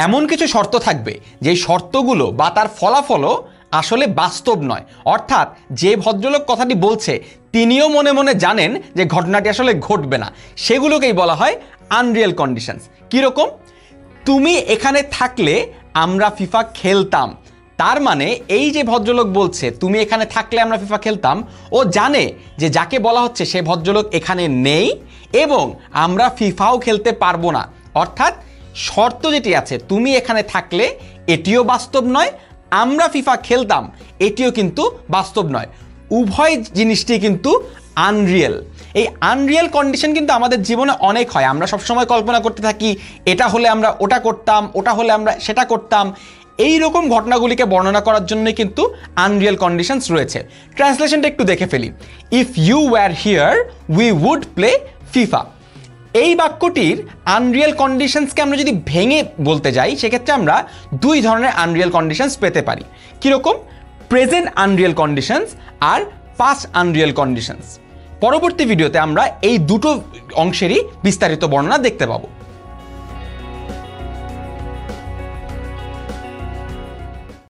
এমন কিছু শর্ত থাকবে যে শর্তগুলো বা তার ফলাফলও আসলে বাস্তব নয়, অর্থাৎ যে ভদ্রলোক কথাটি বলছে তিনিও মনে মনে জানেন যে ঘটনাটি আসলে ঘটবে না, সেগুলোকেই বলা হয় আনরিয়েল কন্ডিশনস। কীরকম? তুমি এখানে থাকলে আমরা ফিফা খেলতাম, তার মানে এই যে ভদ্রলোক বলছে তুমি এখানে থাকলে আমরা ফিফা খেলতাম, ও জানে যে যাকে বলা হচ্ছে সে ভদ্রলোক এখানে নেই এবং আমরা ফিফাও খেলতে পারবো না। অর্থাৎ শর্ত যেটি আছে তুমি এখানে থাকলে এটিও বাস্তব নয়, আমরা ফিফা খেলতাম এটিও কিন্তু বাস্তব নয়, উভয় জিনিসটি কিন্তু আনরিয়েল। এই আনরিয়েল কন্ডিশন কিন্তু আমাদের জীবনে অনেক হয়। আমরা সবসময় কল্পনা করতে থাকি এটা হলে আমরা ওটা করতাম, ওটা হলে আমরা সেটা করতাম। এই রকম ঘটনাগুলিকে বর্ণনা করার জন্যই কিন্তু আনরিয়েল কন্ডিশনস রয়েছে। ট্রান্সলেশনটা একটু দেখে ফেলি। If you were here we would play FIFA. এই বাক্যটির আনরিয়েল কন্ডিশনসকে আমরা যদি ভেঙে বলতে যাই সেক্ষেত্রে আমরা দুই ধরনের আনরিয়েল কন্ডিশনস পেতে পারি। কীরকম? প্রেজেন্ট আনরিয়েল কন্ডিশনস আর পাস্ট আনরিয়েল কন্ডিশনস। পরবর্তী ভিডিওতে আমরা এই দুটো অংশেরই বিস্তারিত বর্ণনা দেখতে পাবো।